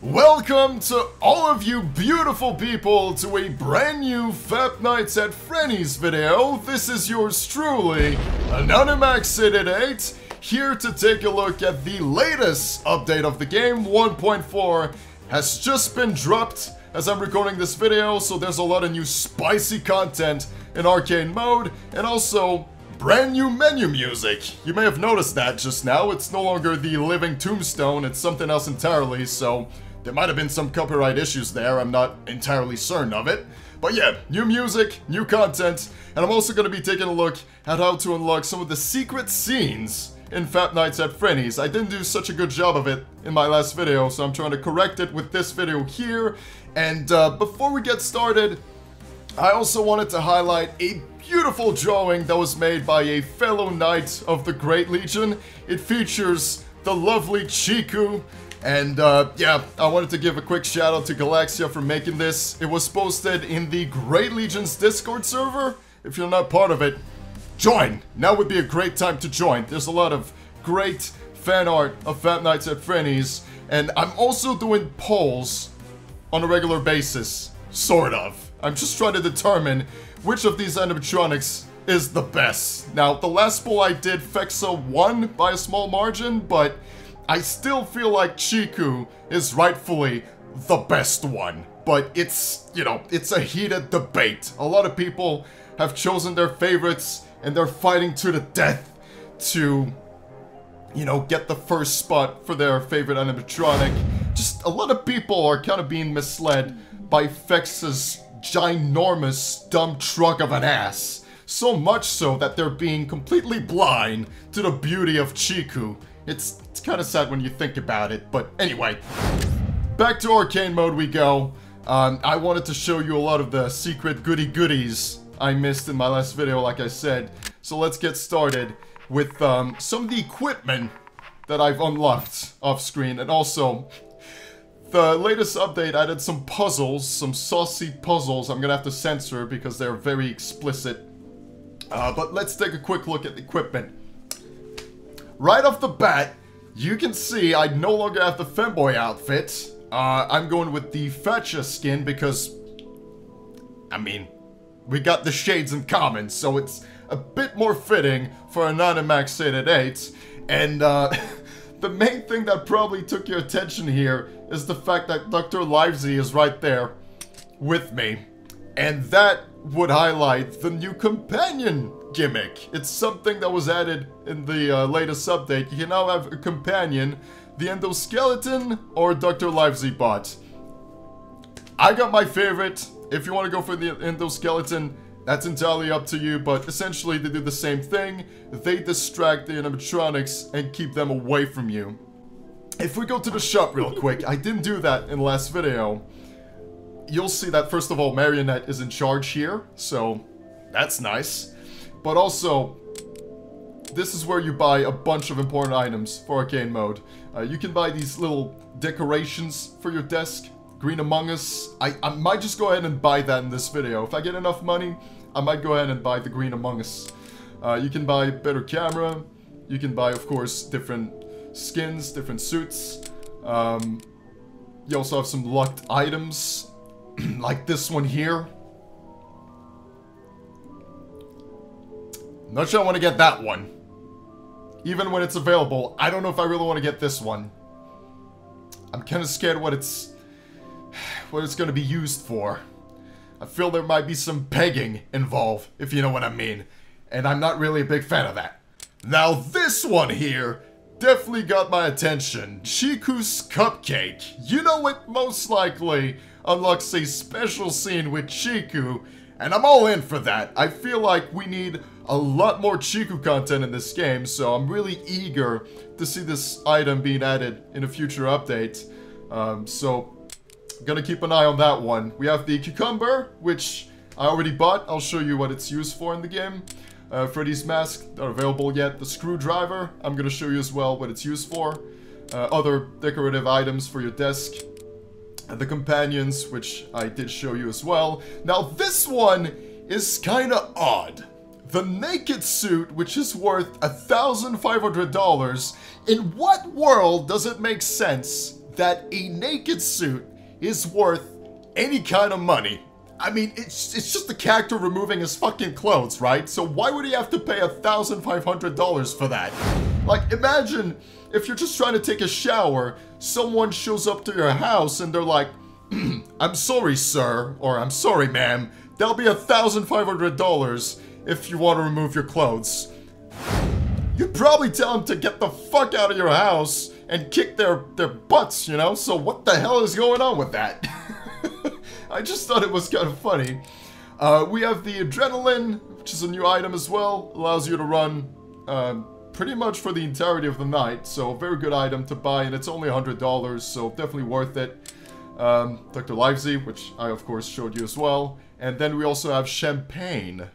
Welcome to all of you beautiful people to a brand new Fap Nights at Frenni's video. This is yours truly, Anonymax88, here to take a look at the latest update of the game. 1.4 has just been dropped as I'm recording this video, so there's a lot of new spicy content in arcade mode, and also brand new menu music. You may have noticed that just now. It's no longer the living tombstone, it's something else entirely, so there might have been some copyright issues there. I'm not entirely certain of it. But yeah, new music, new content, and I'm also going to be taking a look at how to unlock some of the secret scenes in Fap Nights at Frenni's. I didn't do such a good job of it in my last video, so I'm trying to correct it with this video here. And before we get started, I also wanted to highlight a beautiful drawing that was made by a fellow knight of the Great Legion. It features the lovely Chiku. And yeah, I wanted to give a quick shout out to Galaxia for making this. It was posted in the Great Legion's Discord server. If you're not part of it, join! Now would be a great time to join. There's a lot of great fan art of Fap Nights at Frenni's. And I'm also doing polls on a regular basis. Sort of. I'm just trying to determine which of these animatronics is the best. Now, the last poll I did, Fexa won by a small margin, but I still feel like Chiku is rightfully the best one. But it's, you know, it's a heated debate. A lot of people have chosen their favorites and they're fighting to the death to, you know, get the first spot for their favorite animatronic. Just a lot of people are kind of being misled by Fexa's ginormous dumb truck of an ass. So much so that they're being completely blind to the beauty of Chiku. It's kind of sad when you think about it, but anyway, back to arcade mode we go. I wanted to show you a lot of the secret goodies I missed in my last video, like I said. So let's get started with some of the equipment that I've unlocked off screen, and also the latest update added some puzzles, some saucy puzzles I'm gonna have to censor because they're very explicit. But let's take a quick look at the equipment. Right off the bat, you can see I no longer have the femboy outfit. I'm going with the Facha skin because, I mean, we got the shades in common, so it's a bit more fitting for Anonymax88. And the main thing that probably took your attention here is the fact that Dr. Livesey is right there with me. And that would highlight the new companion gimmick. It's something that was added in the latest update. You can now have a companion, the endoskeleton or Dr. Livesey bot. I got my favorite. If you want to go for the endoskeleton, that's entirely up to you, but essentially they do the same thing. They distract the animatronics and keep them away from you. If we go to the shop real quick, I didn't do that in the last video. You'll see that, first of all, Marionette is in charge here, so that's nice. But also, this is where you buy a bunch of important items for arcade mode. You can buy these little decorations for your desk. Green Among Us. I might just go ahead and buy that in this video. If I get enough money, I might go ahead and buy the Green Among Us. You can buy a better camera. You can buy, of course, different skins, different suits. You also have some locked items. Like this one here. Not sure I want to get that one. Even when it's available, I don't know if I really want to get this one. I'm kind of scared what it's going to be used for. I feel there might be some pegging involved, if you know what I mean. And I'm not really a big fan of that. Now this one here definitely got my attention. Chiku's Cupcake. You know it most likely unlocks a special scene with Chiku, and I'm all in for that. I feel like we need a lot more Chiku content in this game, so I'm really eager to see this item being added in a future update. So, I'm gonna keep an eye on that one. We have the Cucumber, which I already bought. I'll show you what it's used for in the game. Freddy's Mask, not available yet. The Screwdriver, I'm gonna show you as well what it's used for. Other decorative items for your desk. The companions, which I did show you as well. Now this one is kinda odd. The naked suit, which is worth $1,500. In what world does it make sense that a naked suit is worth any kind of money. I mean, it's just the character removing his fucking clothes, right? So why would he have to pay $1,500 for that? Like, imagine if you're just trying to take a shower, someone shows up to your house and they're like, I'm sorry, sir, or I'm sorry, ma'am, that'll be $1,500 if you want to remove your clothes. You'd probably tell them to get the fuck out of your house and kick their butts, you know? So what the hell is going on with that? I just thought it was kind of funny. We have the adrenaline, which is a new item as well. Allows you to run pretty much for the entirety of the night. So a very good item to buy, and it's only $100, so definitely worth it. Dr. Livesey, which I of course showed you as well. And then we also have champagne.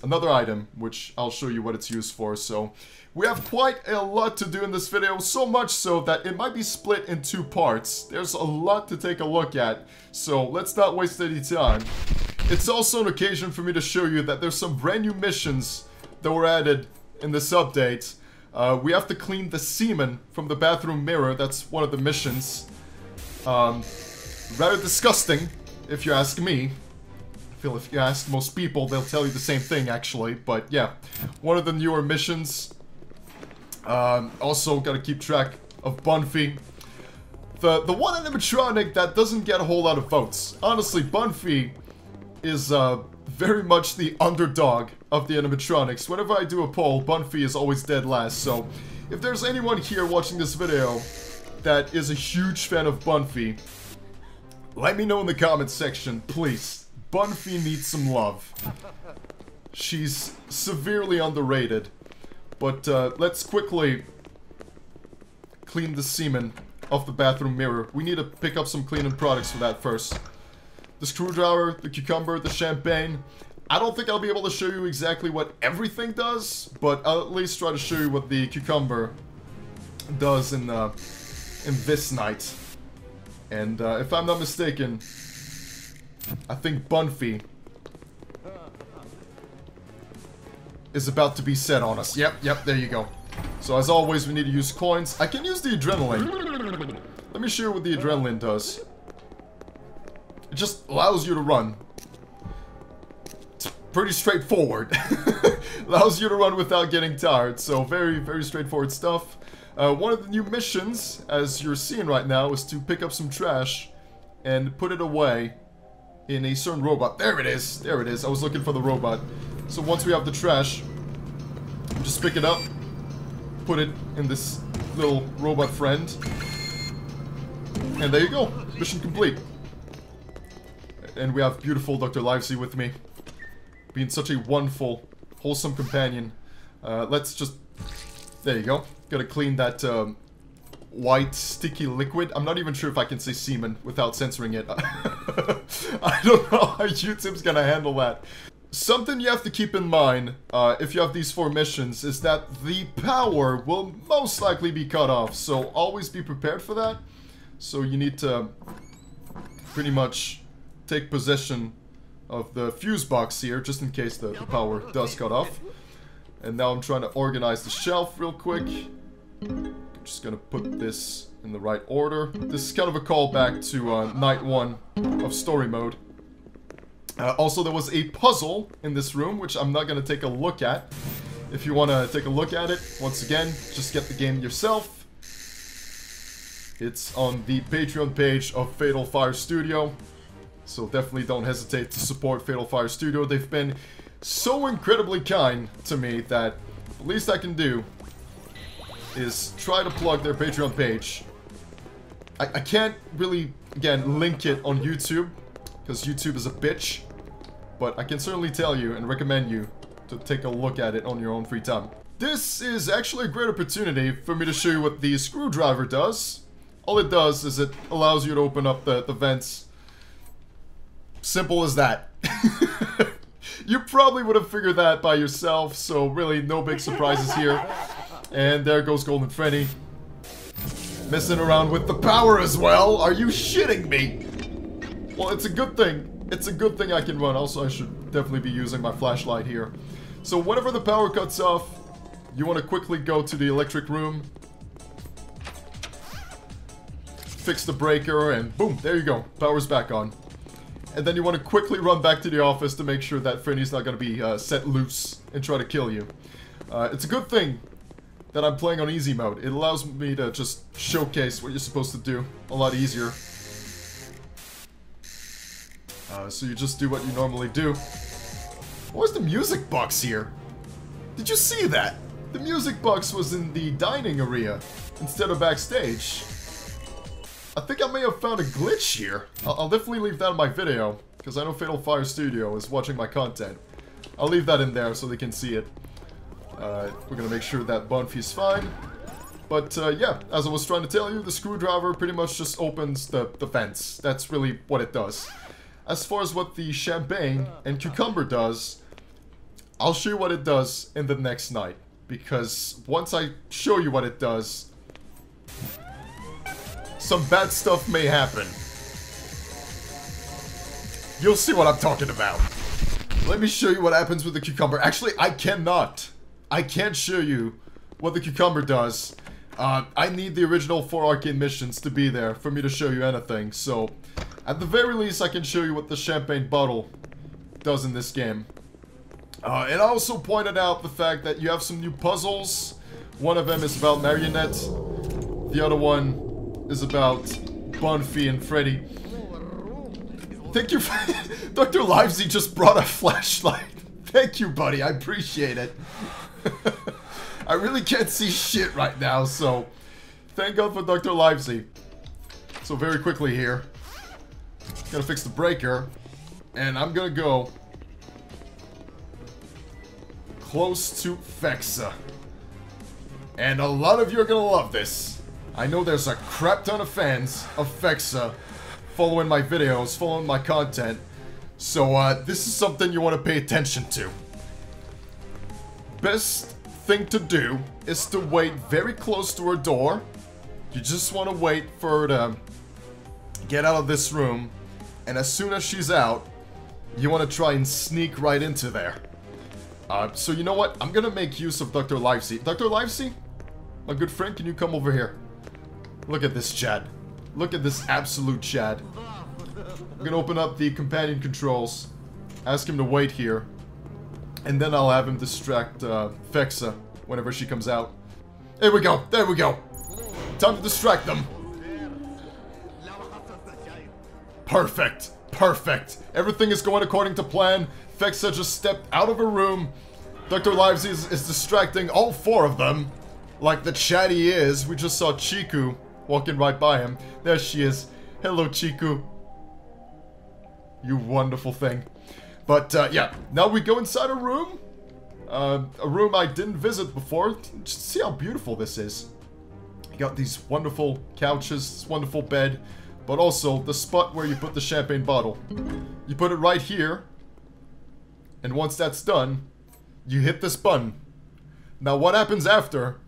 Another item, which I'll show you what it's used for. So we have quite a lot to do in this video, so much so that it might be split in 2 parts. There's a lot to take a look at, so let's not waste any time. It's also an occasion for me to show you that there's some brand new missions that were added in this update. We have to clean the semen from the bathroom mirror. That's one of the missions. Rather disgusting, if you ask me. If you ask most people, they'll tell you the same thing, actually. But yeah, one of the newer missions. Also, gotta keep track of Bunfy. The one animatronic that doesn't get a whole lot of votes. Honestly, Bunfy is very much the underdog of the animatronics. Whenever I do a poll, Bunfy is always dead last. So, if there's anyone here watching this video that is a huge fan of Bunfy, let me know in the comments section, please. Bunfy needs some love. She's severely underrated. But let's quickly clean the semen off the bathroom mirror. We need to pick up some cleaning products for that first. The screwdriver, the cucumber, the champagne. I don't think I'll be able to show you exactly what everything does, but I'll at least try to show you what the cucumber does in this night. And if I'm not mistaken, I think Bunfy is about to be set on us. Yep, there you go. So as always, we need to use coins. I can use the adrenaline. Let me show you what the adrenaline does. It just allows you to run. It's pretty straightforward. Allows you to run without getting tired. So very, very straightforward stuff. One of the new missions, as you're seeing right now, is to pick up some trash and put it away in a certain robot. There it is. There it is. I was looking for the robot. So once we have the trash, just pick it up, put it in this little robot friend, and there you go. Mission complete. And we have beautiful Dr. Livesey with me, being such a wonderful, wholesome companion. Let's just... There you go. Gotta clean that white, sticky liquid. I'm not even sure if I can say semen without censoring it. I don't know how YouTube's gonna handle that. Something you have to keep in mind, if you have these 4 missions, is that the power will most likely be cut off. So always be prepared for that. So you need to pretty much take possession of the fuse box here, just in case the power does cut off. And now I'm trying to organize the shelf real quick. I'm just gonna put this in the right order. This is kind of a callback to night 1 of story mode. Also, there was a puzzle in this room, which I'm not gonna take a look at. If you want to take a look at it, once again, just get the game yourself. It's on the Patreon page of Fatal Fire Studio. So definitely don't hesitate to support Fatal Fire Studio. They've been so incredibly kind to me that the least I can do is try to plug their Patreon page. I can't really, again, link it on YouTube, because YouTube is a bitch. But I can certainly tell you and recommend you to take a look at it on your own free time. This is actually a great opportunity for me to show you what the screwdriver does. All it does is it allows you to open up the vents. Simple as that. You probably would have figured that by yourself, so really no big surprises here. And there goes Golden Frenni. Messing around with the power as well. Are you shitting me? Well, it's a good thing. It's a good thing I can run. Also, I should definitely be using my flashlight here. So whenever the power cuts off, you want to quickly go to the electric room. fix the breaker, and boom, there you go. Power's back on. And then you want to quickly run back to the office to make sure that Frenni's not going to be set loose and try to kill you. It's a good thing that I'm playing on easy mode. It allows me to just showcase what you're supposed to do a lot easier. So you just do what you normally do. Where's the music box here? Did you see that? The music box was in the dining area instead of backstage. I think I may have found a glitch here. I'll definitely leave that in my video, because I know Fatal Fire Studio is watching my content. I'll leave that in there so they can see it. We're gonna make sure that Bunfy's fine. But yeah, as I was trying to tell you, the screwdriver pretty much just opens the vents. That's really what it does. As far as what the champagne and cucumber does, I'll show you what it does in the next night. Because once I show you what it does, some bad stuff may happen. You'll see what I'm talking about. Let me show you what happens with the cucumber. Actually, I cannot. I can't show you what the cucumber does. I need the original 4 arcade missions to be there for me to show you anything. So, at the very least, I can show you what the champagne bottle does in this game. And I also pointed out the fact that you have some new puzzles. One of them is about Marionette. The other one is about Bunfy and Freddy. Thank you for... Dr. Livesey just brought a flashlight. Thank you, buddy. I appreciate it. I really can't see shit right now, so... Thank God for Dr. Livesey. So very quickly here. Gotta fix the breaker. And I'm gonna go... close to Fexa. And a lot of you are gonna love this. I know there's a crap ton of fans of Fexa following my videos, following my content. So, this is something you want to pay attention to. Best thing to do is to wait very close to her door. You just want to wait for her to get out of this room. And as soon as she's out, you want to try and sneak right into there. So you know what? I'm gonna make use of Dr. Livesey. Dr. Livesey? My good friend, can you come over here? Look at this Chad. Look at this absolute Chad. I'm gonna open up the companion controls. Ask him to wait here. And then I'll have him distract Fexa whenever she comes out. There we go. There we go. Time to distract them. Perfect. Perfect. Everything is going according to plan. Fexa just stepped out of her room. Dr. Livesey is distracting all 4 of them. Like the Chad he is. We just saw Chiku walking right by him. There she is. Hello, Chiku. You wonderful thing. But, yeah. Now we go inside a room. A room I didn't visit before. Just see how beautiful this is. You got these wonderful couches, this wonderful bed. But also, the spot where you put the champagne bottle. You put it right here. And once that's done, you hit this button. Now what happens after?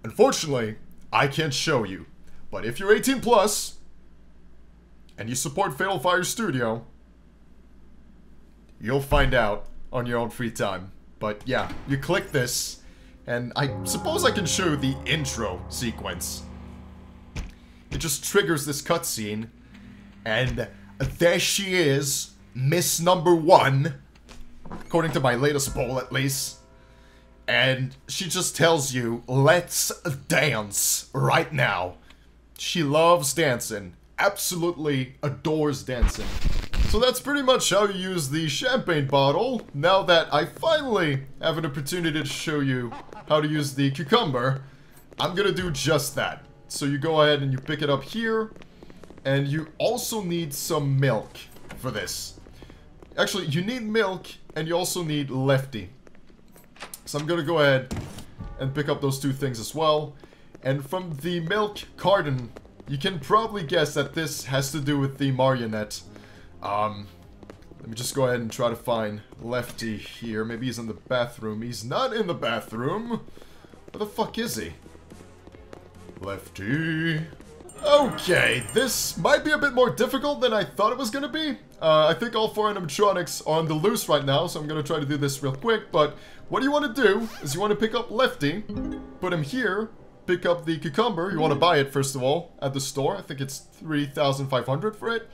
Unfortunately, I can't show you. But if you're 18 plus, and you support Fatal Fire Studio, you'll find out on your own free time. But yeah, you click this, and I suppose I can show you the intro sequence. It just triggers this cutscene, and there she is, Miss Number 1, according to my latest poll at least. And she just tells you, let's dance right now. She loves dancing, absolutely adores dancing. So that's pretty much how you use the champagne bottle. Now that I finally have an opportunity to show you how to use the cucumber, I'm gonna do just that. So you go ahead and you pick it up here, and you also need some milk for this. Actually, you need milk, and you also need Lefty. So I'm gonna go ahead and pick up those 2 things as well. And from the milk carton, you can probably guess that this has to do with the marionette. Let me just go ahead and try to find Lefty here. Maybe he's in the bathroom. He's not in the bathroom. Where the fuck is he? Lefty. Okay, this might be a bit more difficult than I thought it was gonna be. I think all 4 animatronics are on the loose right now, so I'm gonna try to do this real quick. But what you want to do is you want to pick up Lefty, put him here, pick up the cucumber, you want to buy it first of all at the store. I think it's 3,500 for it.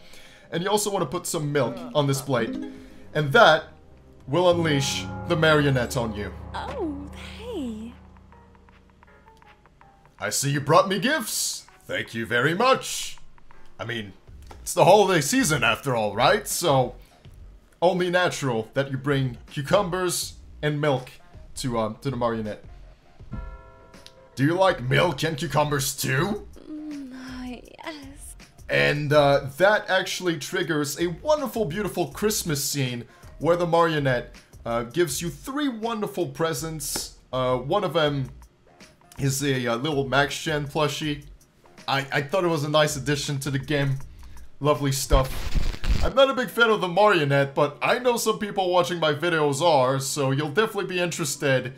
And you also want to put some milk on this plate. And that will unleash the marionette on you. Oh, hey. I see you brought me gifts. Thank you very much. I mean, it's the holiday season after all, right? So, only natural that you bring cucumbers and milk to the marionette. Do you like milk and cucumbers too? Yes. And that actually triggers a wonderful, beautiful Christmas scene where the marionette gives you 3 wonderful presents. One of them is a little Max Gen plushie. I thought it was a nice addition to the game. Lovely stuff. I'm not a big fan of the marionette, but I know some people watching my videos are, so you'll definitely be interested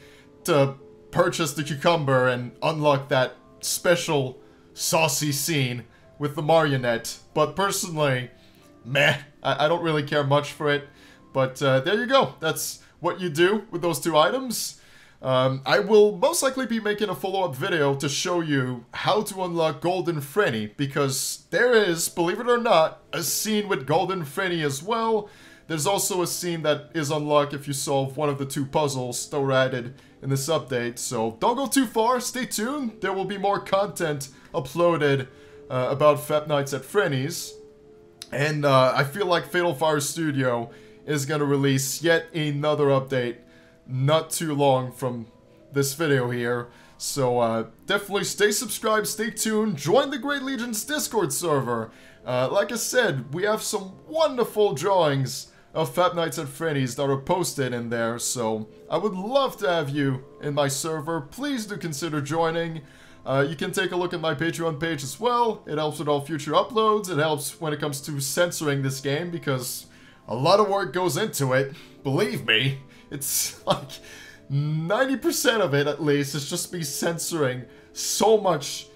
to purchase the cucumber and unlock that special saucy scene with the marionette. But personally, meh, I don't really care much for it. But there you go. That's what you do with those 2 items. I will most likely be making a follow-up video to show you how to unlock Golden Frenni, because there is, believe it or not, a scene with Golden Frenni as well. There's also a scene that is unlocked if you solve one of the 2 puzzles that were added in this update. So don't go too far, stay tuned. There will be more content uploaded about Fap Nights at Frenni's. And I feel like Fatal Fire Studio is going to release yet another update not too long from this video here. So definitely stay subscribed, stay tuned, join the Great Legion's Discord server. Like I said, we have some wonderful drawings of Fap Nights at Frenni's that are posted in there, so I would love to have you in my server. Please do consider joining. You can take a look at my Patreon page as well. It helps with all future uploads. It helps when it comes to censoring this game, because a lot of work goes into it. Believe me, it's like 90% of it, at least, is just me censoring so much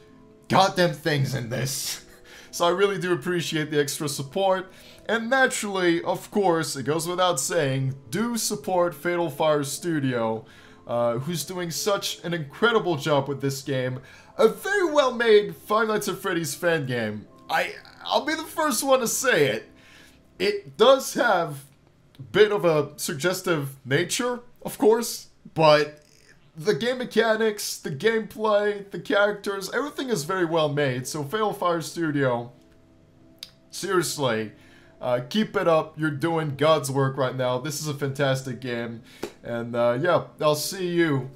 goddamn things in this. So I really do appreciate the extra support. And naturally, of course, it goes without saying, do support Fatal Fire Studio, who's doing such an incredible job with this game. A very well made Five Nights at Freddy's fan game. I'll be the first one to say it. It does have a bit of a suggestive nature, of course, but the game mechanics, the gameplay, the characters, everything is very well made. So Fatal Fire Studio, seriously, keep it up. You're doing God's work right now. This is a fantastic game. And yeah, I'll see you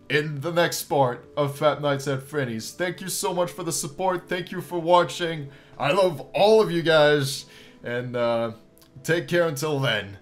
in the next part of Fap Nights at Frenni's. Thank you so much for the support. Thank you for watching. I love all of you guys. And take care until then.